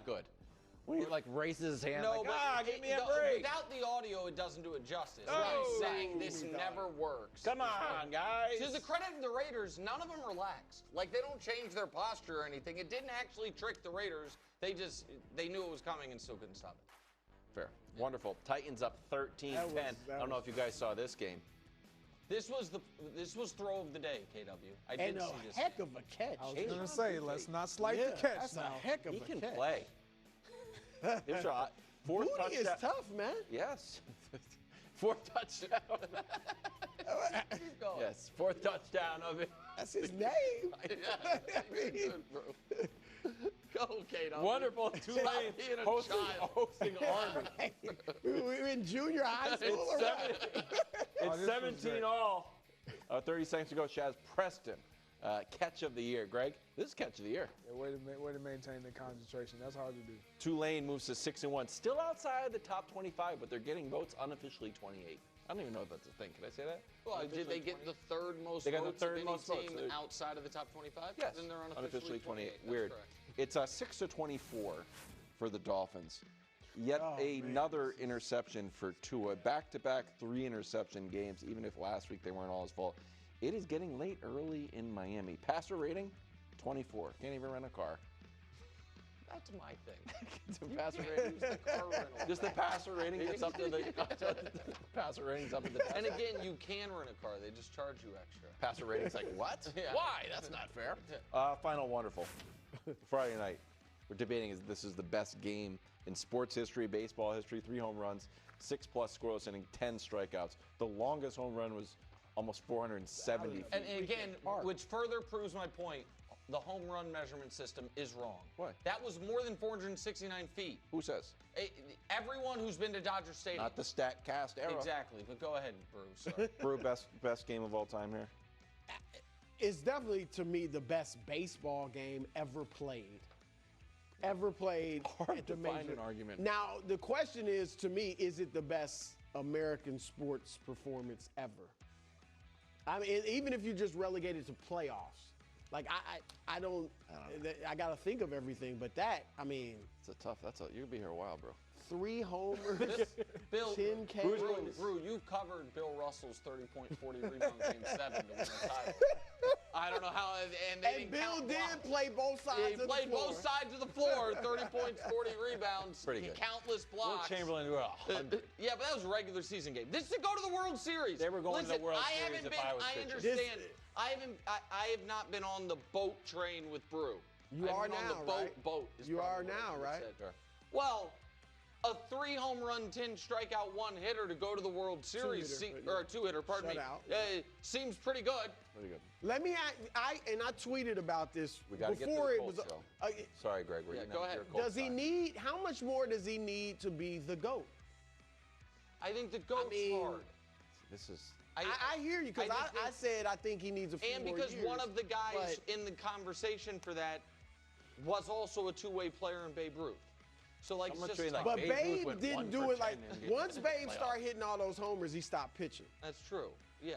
good. When he like raises his hand, No, like, but give me a break. Without the audio, it doesn't do it justice. Oh, I'm saying this never works. Come on, guys. To the credit of the Raiders, none of them relaxed. Like, they don't change their posture or anything. It didn't actually trick the Raiders. They knew it was coming and still couldn't stop it. Fair. Wonderful. Titans up 13-10. I don't know if you guys saw this game. This was throw of the day, KW. I did see this. Heck of a catch. I was going to say, let's not slight the catch. That's now. a heck of a catch. He can play. Hip shot. Fourth Booty touchdown. is tough, man. Yes. Fourth touchdown. Keep going. Yes. Fourth touchdown of it. That's his name. Good, bro. Go, KW. Wonderful. Tulane hosting Army. We're in junior high school. It's 17 all. 30 seconds to go. Shaz Preston. Catch of the year. Greg, this is catch of the year. Yeah, way to maintain the concentration. That's hard to do. Tulane moves to 6-1. Still outside the top 25, but they're getting votes unofficially 28. I don't even know if that's a thing. Can I say that? Well, did they get the third most They got the votes third of most any votes. team outside of the top 25? Yes. Then they're unofficially 28. Weird. Correct. It's 6-24 for the Dolphins. Yet another interception for Tua. Back-to-back 3-interception games, even if last week they weren't all his fault. It is getting late early in Miami. Passer rating, 24. Can't even rent a car. That's my thing. It's a passer rating. The car rental. Just the passer rating gets up to the passer ratings up to the And again, you can rent a car. They just charge you extra. passer ratings like what? Yeah. Why? That's not fair. Final wonderful. Friday night. We're debating if this is the best game in sports history, baseball history. 3 home runs, 6+ scoreless inning, 10 strikeouts. The longest home run was almost 470 feet. And again, which further proves my point, the home run measurement system is wrong. Why? That was more than 469 feet. Who says? Everyone who's been to Dodger Stadium. Not the StatCast era. Exactly, but go ahead, Bruce. Sorry. Brew, best game of all time here. It's definitely, to me, the best baseball game ever played. Hard to find an argument. Now, the question is, to me, is it the best American sports performance ever? I mean, even if you just relegate it to playoffs. Like, I don't I got to think of everything, but that, I mean. It's a tough, you'll be here a while, bro. 3 homers, Bill, 10 Ks. Brew, you've covered Bill Russell's 30-point, 40-rebound game 7 to win the title. I don't know how, and Bill did play both sides of the floor. He played both sides of the floor, 30 points, 40 rebounds, pretty good. Countless blocks. Will Chamberlain, yeah, but that was a regular season game. This is to go to the World Series. They were going to the World Series if I was pitching. I understand. I have not been on the boat train with Brew. You are now, on the right? Boat is you are probably what now, I right? said. Sure. Well, a 3 home run, 10 strikeout, 1 hitter to go to the World Series, or a 2-hitter, pardon me. Seems pretty good. Pretty good. Let me ask, I tweeted about this We got to get to before the it Colts, was. though. Sorry, Greg. Go ahead. Does he need? How much more does he need to be the GOAT? I think the GOAT's hard. This is. I hear you, because I said I think he needs a few more years. And because one of the guys in the conversation for that was also a 2-way player in Babe Ruth. So, like, it's just but Babe didn't do it like, once Babe started hitting all those homers, he stopped pitching. That's true, yeah.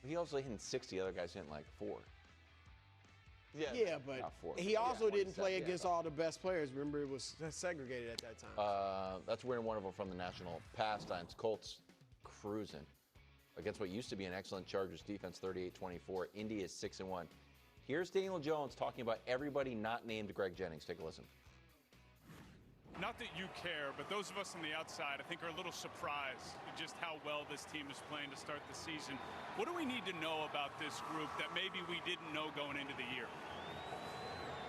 He also hitting 60, other guys hitting like 4. Yeah, but he also didn't play against all the best players. Remember, it was segregated at that time. That's weird and wonderful from the national pastimes. Colts cruising against what used to be an excellent Chargers defense, 38-24. Indy is 6-1. Here's Daniel Jones talking about everybody not named Greg Jennings. Take a listen. Not that you care, but those of us on the outside, I think, are a little surprised at just how well this team is playing to start the season. What do we need to know about this group that maybe we didn't know going into the year?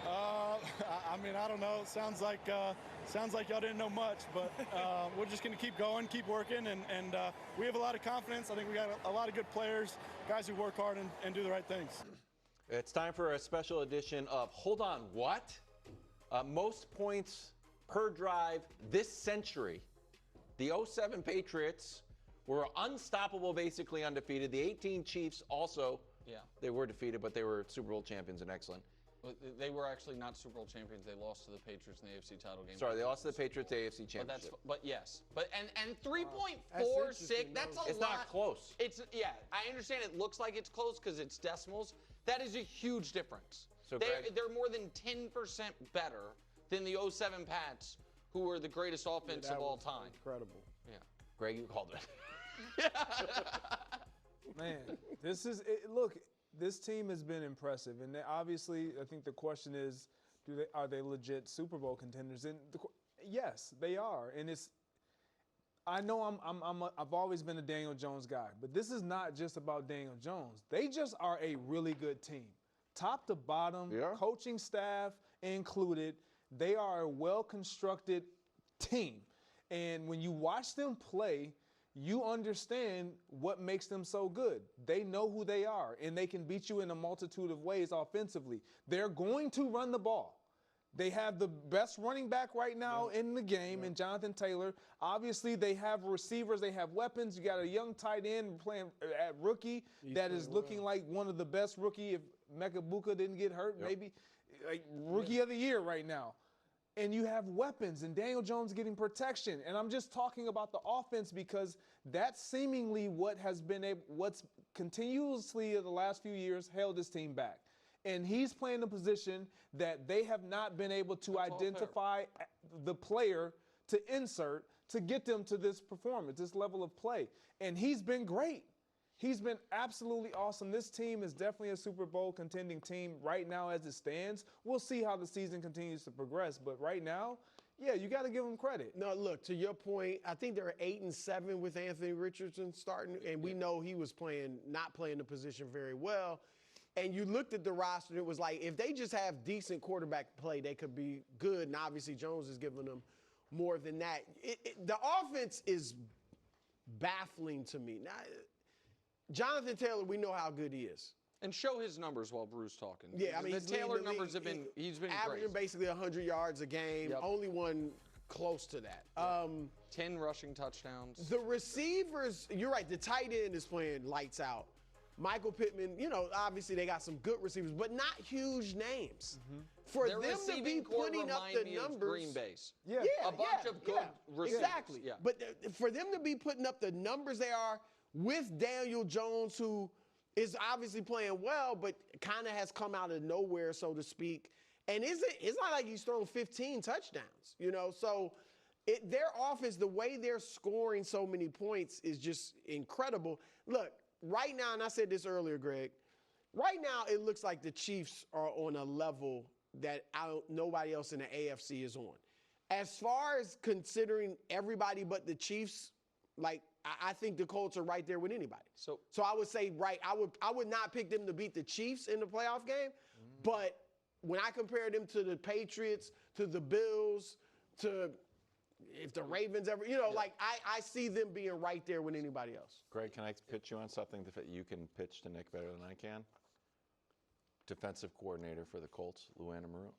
I mean, I don't know. Sounds like y'all didn't know much, but we're just going to keep going, keep working, and we have a lot of confidence. I think we got a lot of good players, guys who work hard and do the right things. It's time for a special edition of Hold On, What? Most points per drive this century. The 07 Patriots were unstoppable, basically undefeated. The 18 Chiefs also, they were defeated, but they were Super Bowl champions and excellent. They were actually not Super Bowl champions. They lost to the Patriots in the AFC title game. Sorry, they lost to the Patriots AFC championship. But yes. And 3.46, that's a lot. It's not close. I understand it looks like it's close because it's decimals. That is a huge difference. So they're more than 10% better than the 07 Pats, who were the greatest offense of all time. Incredible. Yeah. Greg, you called it. Man, this is it. Look, this team has been impressive, and obviously, I think the question is, are they legit Super Bowl contenders? And yes, they are. And I know I've always been a Daniel Jones guy, but this is not just about Daniel Jones. They just are a really good team, top to bottom, coaching staff included. They are a well-constructed team, and when you watch them play, you understand what makes them so good. They know who they are, and they can beat you in a multitude of ways offensively. They're going to run the ball. They have the best running back right now in the game in Jonathan Taylor. Obviously, they have receivers. They have weapons. You got a young tight end playing at rookie that is looking like one of the best rookie. If Mekabuka didn't get hurt, maybe like rookie of the year right now. And you have weapons, and Daniel Jones getting protection. And I'm just talking about the offense because that's seemingly what's continuously in the last few years held this team back. And he's playing a position that they have not been able to identify the player to insert to get them to this performance, this level of play. And he's been great. He's been absolutely awesome. This team is definitely a Super Bowl contending team right now as it stands. We'll see how the season continues to progress. But right now, yeah, you got to give them credit. No, look, to your point, I think they're 8-7 with Anthony Richardson starting, and we know he was not playing the position very well. And you looked at the roster, and it was like, if they just have decent quarterback play, they could be good. And obviously, Jones is giving them more than that. The offense is baffling to me. Now, Jonathan Taylor, we know how good he is. And show his numbers while Bruce talking. Yeah, I mean, the Taylor numbers have been, he's been averaging great. basically 100 yards a game. Only one close to that. 10 rushing touchdowns. The receivers, you're right, the tight end is playing lights out. Michael Pittman, obviously they got some good receivers, but not huge names. For Their them to be putting up the numbers, Green Bay's. a bunch of good receivers. Exactly. Yeah. But for them to be putting up the numbers they are with Daniel Jones, who is obviously playing well, but kind of has come out of nowhere, so to speak. And it's not like he's thrown 15 touchdowns, So their offense, the way they're scoring so many points is just incredible. Look, right now, and I said this earlier, Greg, right now it looks like the Chiefs are on a level that nobody else in the AFC is on. As far as considering everybody but the Chiefs, I think the Colts are right there with anybody. So I would say, I would not pick them to beat the Chiefs in the playoff game, but when I compare them to the Patriots, to the Bills, to if the Ravens ever, I see them being right there with anybody else. Greg, can I pitch you on something that you can pitch to Nick better than I can? Defensive coordinator for the Colts, Lou Anarumo,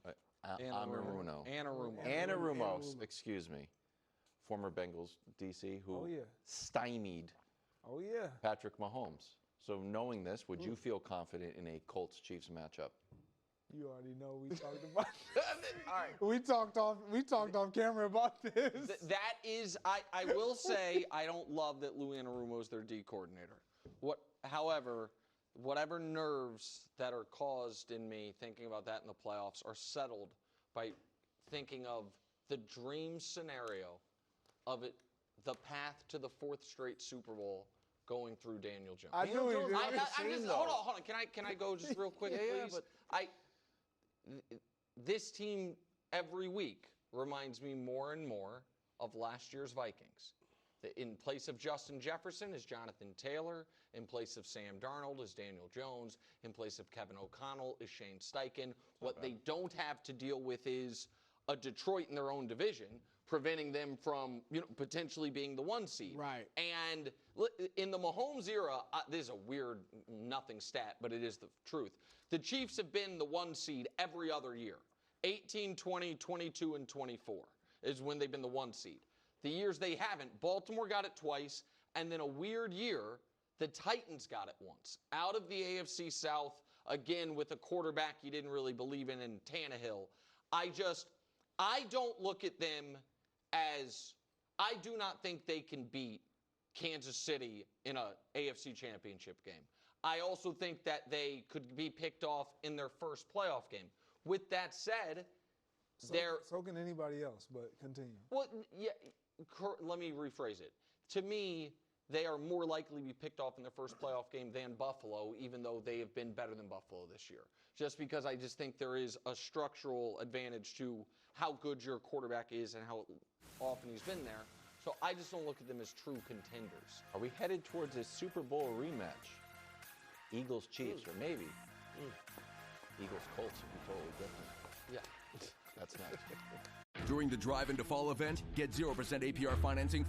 excuse me. Former Bengals DC who stymied Patrick Mahomes. So knowing this, would you feel confident in a Colts-Chiefs matchup? You already know we talked about all right. We talked off camera about this. That is, I will say, I don't love that Lou Anarumo is their D coordinator. However, whatever nerves that are caused in me thinking about that in the playoffs are settled by thinking of the dream scenario of it, the path to the 4th straight Super Bowl going through Daniel Jones. I know you do. Hold on. Can I go just real quick, please? This team every week reminds me more and more of last year's Vikings. In place of Justin Jefferson is Jonathan Taylor. In place of Sam Darnold is Daniel Jones. In place of Kevin O'Connell is Shane Steichen. What they don't have to deal with is a Detroit in their own division, preventing them from potentially being the 1 seed. Right. And in the Mahomes era, this is a weird nothing stat, but it is the truth. The Chiefs have been the 1 seed every other year. 18, 20, 22, and 24 is when they've been the 1 seed. The years they haven't, Baltimore got it twice, and then a weird year, the Titans got it once. Out of the AFC South, again, with a quarterback you didn't really believe in Tannehill. I don't look at them as, I do not think they can beat Kansas City in a AFC Championship game. I also think that they could be picked off in their first playoff game. With that said, So can anybody else, but continue. Well, yeah, let me rephrase it. To me, they are more likely to be picked off in their first playoff game than Buffalo, even though they have been better than Buffalo this year. Just because I just think there is a structural advantage to how good your quarterback is and how often he's been there. So I just don't look at them as true contenders. Are we headed towards a Super Bowl rematch? Eagles-Chiefs, or maybe Eagles-Colts would be totally different. Yeah. That's nice. During the Drive into Fall event, get 0% APR financing